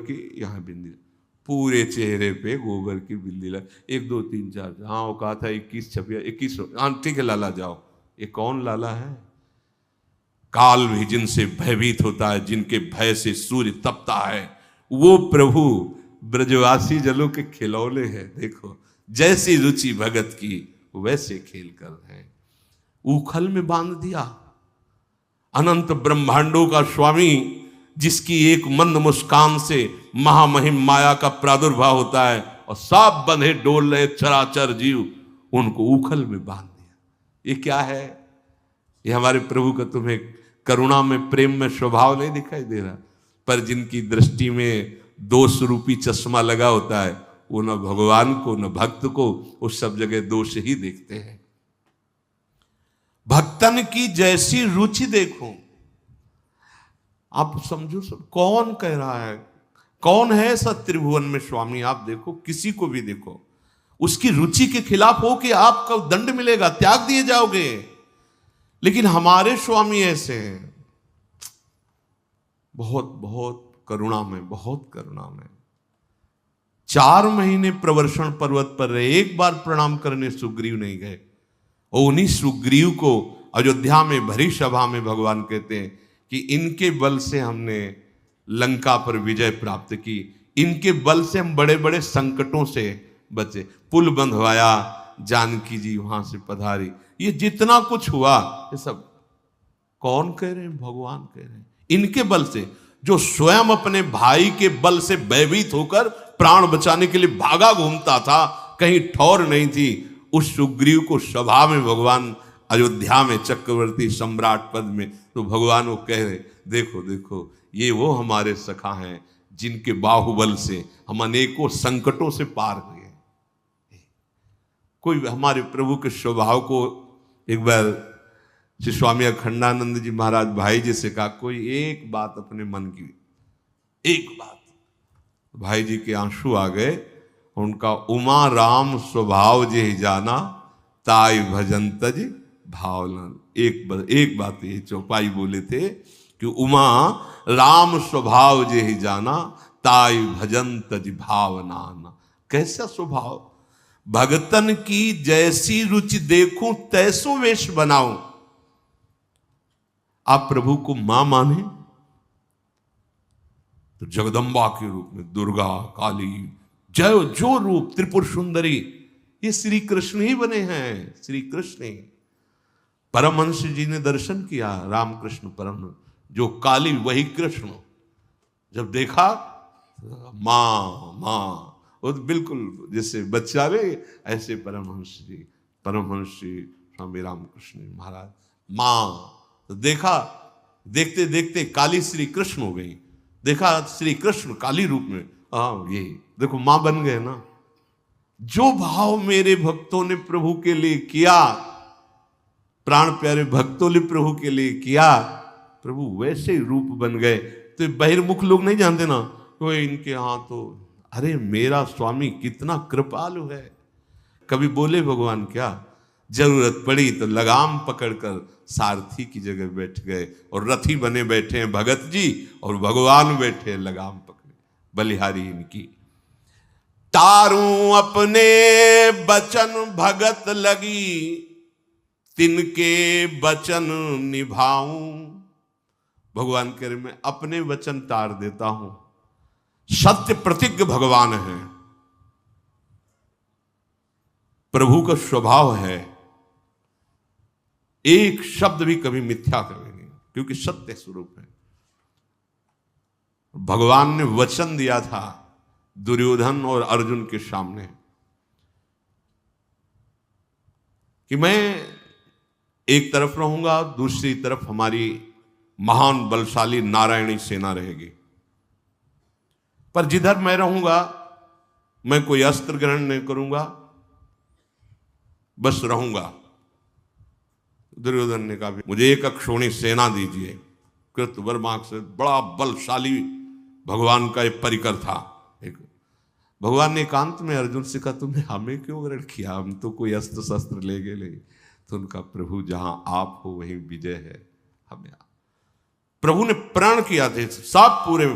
की यहाँ बिंदी, पूरे चेहरे पे गोबर की बिंदी लग, 1 2 3 4, हाँ वो कहा था 21 26 21, हाँ ठीक है लाला जाओ। ये कौन लाला है? काल भी जिनसे भयभीत होता है, जिनके भय से सूर्य तपता है, वो प्रभु ब्रजवासी जलों के खिलौने हैं। देखो जैसी रुचि भगत की वैसे खेल कर हैं। उखल में बांध दिया अनंत ब्रह्मांडों का स्वामी, जिसकी एक मंद मुस्कान से महामहिम माया का प्रादुर्भाव होता है, और सब बंधे डोल रहे चराचर जीव, उनको उखल में बांध दिया। ये क्या है? ये हमारे प्रभु का तुम्हें करुणा में, प्रेम में स्वभाव नहीं दिखाई दे रहा? पर जिनकी दृष्टि में दोष रूपी चश्मा लगा होता है, वो न भगवान को न भक्त को, उस सब जगह दोष ही देखते हैं। भक्तन की जैसी रुचि देखो, आप समझो सब कौन कह रहा है, कौन है ऐसा त्रिभुवन में स्वामी? आप देखो, किसी को भी देखो, उसकी रुचि के खिलाफ हो कि आपको दंड मिलेगा, त्याग दिए जाओगे। लेकिन हमारे स्वामी ऐसे हैं, बहुत बहुत करुणा में, बहुत करुणा में। 4 महीने प्रवर्षण पर्वत पर रहे, एक बार प्रणाम करने सुग्रीव नहीं गए। और उन्हीं सुग्रीव को अयोध्या में भरी सभा में भगवान कहते हैं कि इनके बल से हमने लंका पर विजय प्राप्त की, इनके बल से हम बड़े बड़े संकटों से बचे, पुल बंधवाया, जानकी जी वहां से पधारी, ये जितना कुछ हुआ ये सब कौन कह रहे हैं? भगवान कह रहे हैं। इनके बल से, जो स्वयं अपने भाई के बल से भयभीत होकर प्राण बचाने के लिए भागा घूमता था, कहीं ठौर नहीं थी, उस सुग्रीव को सभा में भगवान अयोध्या में चक्रवर्ती सम्राट पद में, तो भगवान वो कह रहे, देखो देखो ये वो हमारे सखा हैं जिनके बाहुबल से हम अनेकों संकटों से पार हुए। कोई हमारे प्रभु के स्वभाव को एक बार श्री स्वामी अखंडानंद जी महाराज भाई जी से कहा, कोई एक बात अपने मन की, एक बात। भाई जी के आंसू आ गए। उनका उमा राम स्वभाव जे जाना, ताई भजन तज भावना। एक बात ये चौपाई बोले थे कि उमा राम स्वभाव जे जाना, ताई भजन तज भावना। कैसा स्वभाव? भगतन की जैसी रुचि देखूं तैसो वेश बनाऊं। आप प्रभु को मां माने तो जगदम्बा के रूप में दुर्गा, काली, जय जो रूप, त्रिपुर सुंदरी, ये श्री कृष्ण ही बने हैं। श्री कृष्ण ही। परमहंस जी ने दर्शन किया, रामकृष्ण परमहंस, जो काली वही कृष्ण। जब देखा मां मां, वो बिल्कुल जैसे बच्चा रे, ऐसे परमहंस जी स्वामी रामकृष्ण महाराज मां। तो देखा, देखते देखते काली श्री कृष्ण हो गई। देखा श्री कृष्ण काली रूप में, ये देखो मां बन गए ना। जो भाव मेरे भक्तों ने प्रभु के लिए किया, प्राण प्यारे भक्तों ने प्रभु के लिए किया, प्रभु वैसे ही रूप बन गए। तो बहिर्मुख लोग नहीं जानते ना, तो इनके यहाँ तो, अरे मेरा स्वामी कितना कृपालु है। कभी बोले भगवान क्या, जरूरत पड़ी तो लगाम पकड़कर सारथी की जगह बैठ गए, और रथी बने बैठे हैं भगत जी, और भगवान बैठे लगाम पकड़े, बलिहारी इनकी। तारूं अपने बचन भगत लगी, तिनके बचन निभाऊं। भगवान कह रहे मैं अपने वचन तार देता हूं। सत्य प्रतिज्ञ भगवान है, प्रभु का स्वभाव है, एक शब्द भी कभी मिथ्या करेंगे, क्योंकि सत्य स्वरूप है। भगवान ने वचन दिया था दुर्योधन और अर्जुन के सामने कि मैं एक तरफ रहूंगा, दूसरी तरफ हमारी महान बलशाली नारायणी सेना रहेगी, पर जिधर मैं रहूंगा मैं कोई अस्त्र ग्रहण नहीं करूंगा, बस रहूंगा। दुर्योधन ने कहा मुझे एक अक्षोणी सेना दीजिए। कृतवर्मा से बड़ा बलशाली भगवान का एक परिकर था। भगवान ने एकांत में अर्जुन से कहा तुमने हमें क्यों ग्रहण किया, हम तो कोई अस्त्र शस्त्र ले गए नहीं। तो उनका प्रभु जहां आप हो वहीं विजय है, हमें प्रभु ने प्रण किया थे, सब पूरे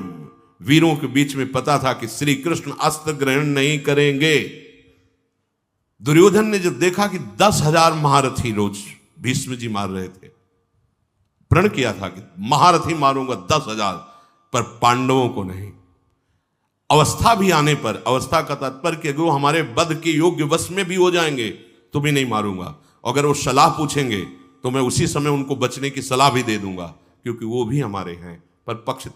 वीरों के बीच में पता था कि श्री कृष्ण अस्त्र ग्रहण नहीं करेंगे। दुर्योधन ने जब देखा कि 10,000 महारथी रोज भीष्म जी मार रहे थे, प्रण किया था कि महारथी मारूंगा 10,000, पर पांडवों को नहीं। अवस्था भी आने पर, अवस्था का तात्पर्य कि अगर वो हमारे वध के योग्य वश में भी हो जाएंगे तो भी नहीं मारूंगा। अगर वो सलाह पूछेंगे तो मैं उसी समय उनको बचने की सलाह भी दे दूंगा, क्योंकि वो भी हमारे हैं, पर पक्ष